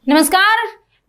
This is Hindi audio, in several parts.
नमस्कार,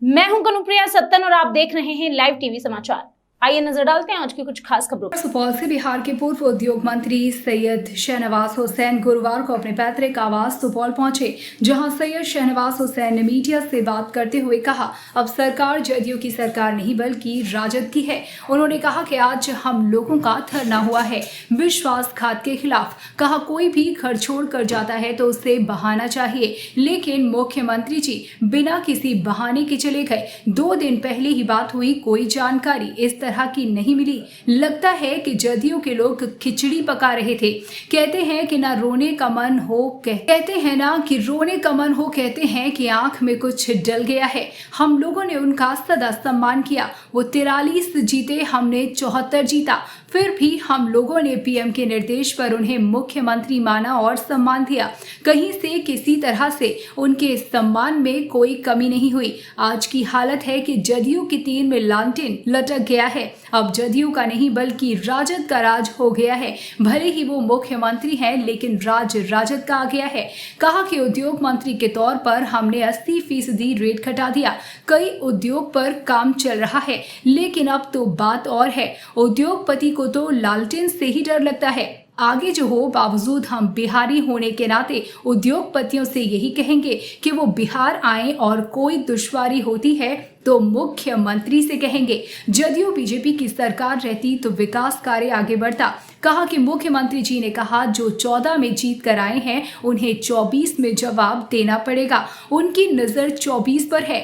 मैं हूं कनुप्रिया सत्तन और आप देख रहे हैं लाइव टीवी समाचार। आइए नजर डालते हैं आज की कुछ खास खबरों। सुपौल से बिहार के पूर्व उद्योग मंत्री सैयद शहनवाज हुसैन गुरुवार को अपने पैतृक आवास सुपौल पहुंचे, जहां सैयद शहनवाज हुसैन ने मीडिया से बात करते हुए कहा, अब सरकार जदयू की सरकार नहीं बल्कि राजद की है। उन्होंने कहा कि आज हम लोगों का धरना हुआ है विश्वासघात के खिलाफ। कहा, कोई भी घर छोड़ कर जाता है तो उसे बहाना चाहिए, लेकिन मुख्यमंत्री जी बिना किसी बहाने के चले गए। 2 दिन पहले ही बात हुई, कोई जानकारी इस तरह की नहीं मिली। लगता है कि जदयू के लोग खिचड़ी पका रहे थे। कहते हैं कि ना रोने का मन हो, कहते हैं ना कि रोने का मन हो, कहते हैं कि आंख में कुछ डल गया है। हम लोगों ने उनका सदा सम्मान किया। वो 43 जीते, हमने 74 जीता। फिर भी हम लोगों ने पीएम के निर्देश पर उन्हें मुख्यमंत्री माना और सम्मान दिया। कहीं से किसी तरह से उनके सम्मान में कोई कमी नहीं हुई। आज की हालत है कि जदयू की तीर में लालटेन लटक गया है। अब जदयू का नहीं बल्कि राजद का राज हो गया है। भले ही वो मुख्यमंत्री हैं, लेकिन राज राजद का आ गया है। कहा कि उद्योग मंत्री के तौर पर हमने 80% रेट घटा दिया। कई उद्योग पर काम चल रहा है, लेकिन अब तो बात और है। उद्योगपति को तो लालटेन से ही डर लगता है। आगे जो हो, बावजूद हम बिहारी होने के नाते उद्योगपतियों से यही कहेंगे कि वो बिहार आए और कोई दुश्वारी होती है तो मुख्यमंत्री से कहेंगे। जदयू बीजेपी की सरकार रहती तो विकास कार्य आगे बढ़ता। कहा कि मुख्यमंत्री जी ने कहा, जो 14 में जीत कर आए हैं उन्हें 24 में जवाब देना पड़ेगा। उनकी नजर 24 पर है।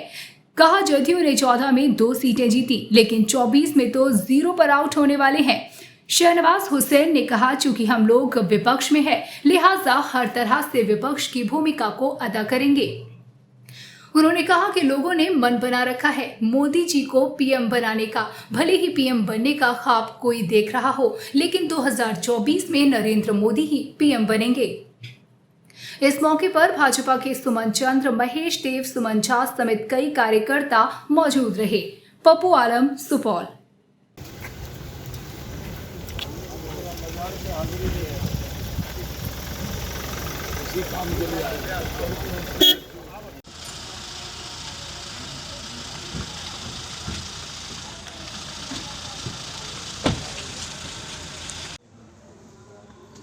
कहा, जदयू ने 14 में 2 सीटें जीती, लेकिन 24 में तो 0 पर आउट होने वाले हैं। शहनवाज हुसैन ने कहा, चूंकि हम लोग विपक्ष में है, लिहाजा हर तरह से विपक्ष की भूमिका को अदा करेंगे। उन्होंने कहा कि लोगों ने मन बना रखा है मोदी जी को पीएम बनाने का। भले ही पीएम बनने का ख्वाब कोई देख रहा हो, लेकिन 2024 में नरेंद्र मोदी ही पीएम बनेंगे। इस मौके पर भाजपा के सुमन चंद्र, महेश देव, सुमन झा समेत कई कार्यकर्ता मौजूद रहे। पप्पू आलम, सुपौल।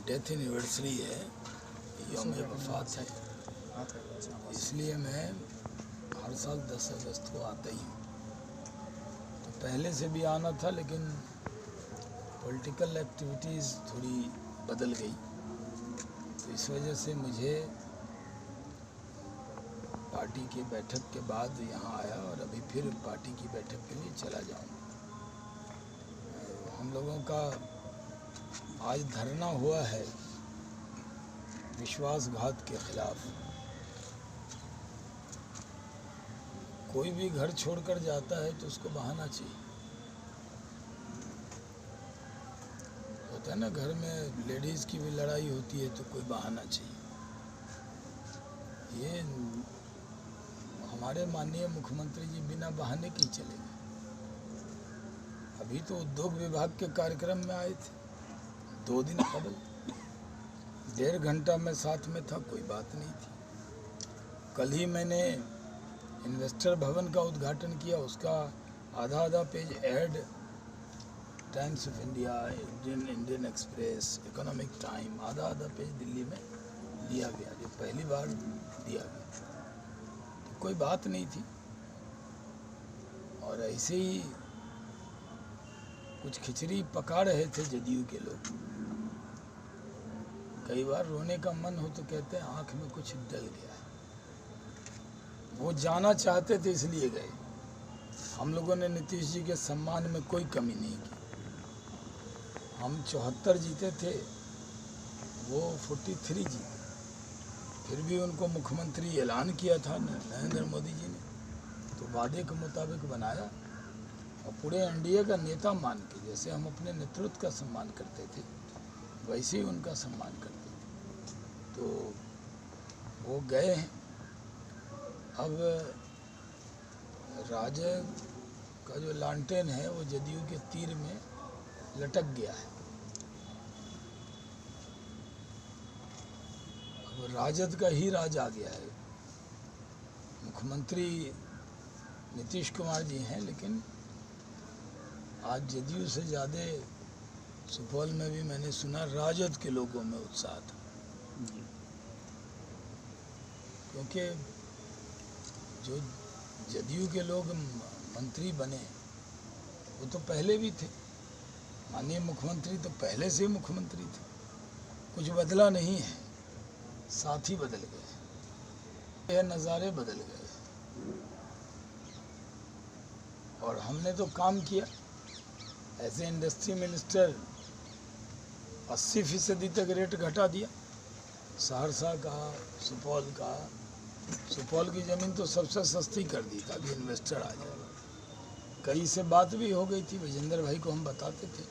डेथ एनिवर्सरी है, यौम वफ़ात है, इसलिए मैं हर साल 10 अगस्त को आता ही हूँ। तो पहले से भी आना था, लेकिन पॉलिटिकल एक्टिविटीज़ थोड़ी बदल गई, तो इस वजह से मुझे पार्टी की बैठक के बाद यहाँ आया और अभी फिर पार्टी की बैठक के लिए चला जाऊँ। हम लोगों का आज धरना हुआ है विश्वासघात के खिलाफ। कोई भी घर छोड़कर जाता है तो उसको बहाना चाहिए। होता है ना, घर में लेडीज़ की भी लड़ाई होती है तो कोई बहाना चाहिए। ये हमारे माननीय मुख्यमंत्री जी बिना बहाने के ही चले गए। अभी तो उद्योग विभाग के कार्यक्रम में आए थे, 2 दिन कबल 1.5 घंटा मैं साथ में था, कोई बात नहीं थी। कल ही मैंने इन्वेस्टर भवन का उद्घाटन किया, उसका आधा page add times of India, Indian express, economic time, आधा पेज दिल्ली में दिया गया, जो पहली बार दिया गया। तो कोई बात नहीं थी। और ऐसे ही कुछ खिचड़ी पका रहे थे जदयू के लोग। कई बार रोने का मन हो तो कहते हैं आंख में कुछ डल गया है। वो जाना चाहते थे इसलिए गए। हम लोगों ने नीतीश जी के सम्मान में कोई कमी नहीं की। हम 74 जीते थे, वो 43 जीते। फिर भी उनको मुख्यमंत्री ऐलान किया था नरेंद्र मोदी जी ने, तो वादे के मुताबिक बनाया और पूरे एनडीए का नेता मान के, जैसे हम अपने नेतृत्व का सम्मान करते थे वैसे ही उनका सम्मान करते थे। तो वो गए हैं। अब राजद का जो लालटेन है वो जदयू के तीर में लटक गया है। अब राजद का ही राज आ गया है। मुख्यमंत्री नीतीश कुमार जी हैं, लेकिन आज जदयू से ज़्यादा सुपौल में भी मैंने सुना राजद के लोगों में उत्साह था, क्योंकि जो जदयू के लोग मंत्री बने वो तो पहले भी थे। माननीय मुख्यमंत्री तो पहले से ही मुख्यमंत्री थे, कुछ बदला नहीं है, साथ ही बदल गए, ये नज़ारे बदल गए। और हमने तो काम किया ऐसे इंडस्ट्री मिनिस्टर 80% तक रेट घटा दिया, सहरसा का, सुपौल का। सुपौल की ज़मीन तो सबसे सस्ती कर दी ताकि इन्वेस्टर आ जाए। कई से बात भी हो गई थी, विजेंद्र भाई को हम बताते थे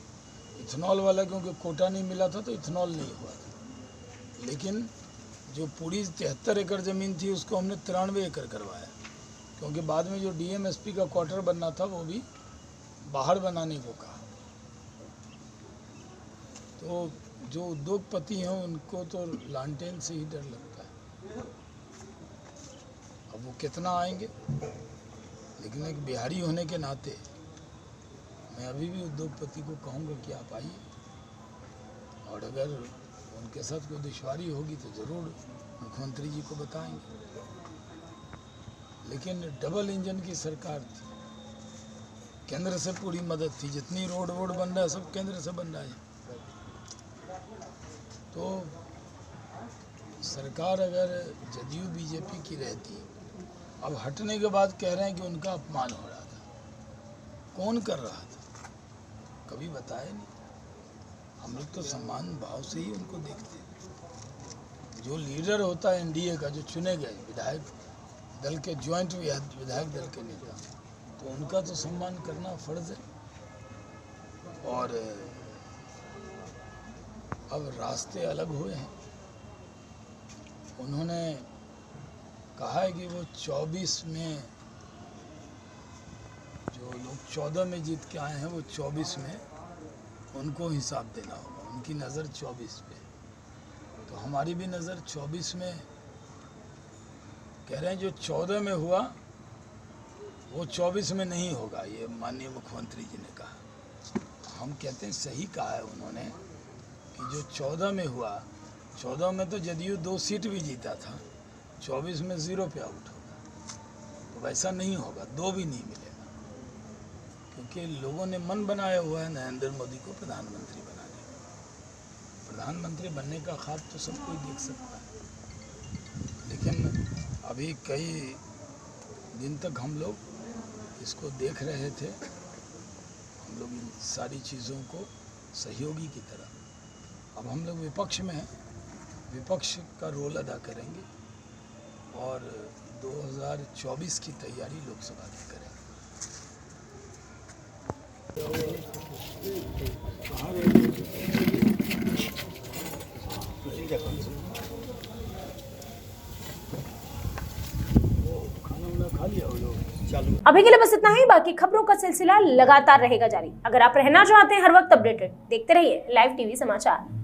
इथेनॉल वाला, क्योंकि कोटा नहीं मिला था तो इथेनॉल नहीं हुआ था। लेकिन जो पूरी 73 एकड़ ज़मीन थी उसको हमने 93 एकड़ करवाया, क्योंकि बाद में जो डीएमएसपी का क्वार्टर बनना था वो भी बाहर बनाने को कहा। तो जो उद्योगपति हैं उनको तो लालटेन से ही डर लगता है, अब वो कितना आएंगे। लेकिन एक बिहारी होने के नाते मैं अभी भी उद्योगपति को कहूँगा कि आप आइए, और अगर उनके साथ कोई दुश्वारी होगी तो ज़रूर मुख्यमंत्री जी को बताएंगे। लेकिन डबल इंजन की सरकार थी, केंद्र से पूरी मदद थी, जितनी रोड बन रहा है सब केंद्र से बन रहा है। तो सरकार अगर जदयू बीजेपी की रहती, अब हटने के बाद कह रहे हैं कि उनका अपमान हो रहा था। कौन कर रहा था? कभी बताया नहीं। हम लोग तो सम्मान भाव से ही उनको देखते हैं। जो लीडर होता है एनडीए का, जो चुने गए विधायक दल के, ज्वाइंट विधायक दल के नेता, तो उनका तो सम्मान करना फर्ज है। और अब रास्ते अलग हुए हैं। उन्होंने कहा है कि वो 24 में, जो लोग 14 में जीत के आए हैं वो 24 में उनको हिसाब देना होगा। उनकी नज़र 24 पे, तो हमारी भी नज़र 24 में। कह रहे हैं जो 14 में हुआ वो 24 में नहीं होगा, ये माननीय मुख्यमंत्री जी ने कहा। हम कहते हैं सही कहा है उन्होंने कि जो 14 में हुआ, 14 में तो जदयू 2 सीट भी जीता था, 24 में 0 पे आउट होगा। तो वैसा नहीं होगा, 2 भी नहीं मिलेगा, क्योंकि लोगों ने मन बनाया हुआ है नरेंद्र मोदी को प्रधानमंत्री बनाने का। प्रधानमंत्री बनने का ख्वाब तो सब कोई देख सकता है, लेकिन अभी कई दिन तक हम लोग इसको देख रहे थे, हम लोग इन सारी चीज़ों को सहयोगी की तरह। अब हम लोग विपक्ष में हैं, विपक्ष का रोल अदा करेंगे और 2024 की तैयारी लोकसभा की करेंगे। खा लिया वो लोग। अभी के लिए बस इतना ही। बाकी खबरों का सिलसिला लगातार रहेगा जारी। अगर आप रहना चाहते हैं हर वक्त अपडेटेड, देखते रहिए लाइव टीवी समाचार।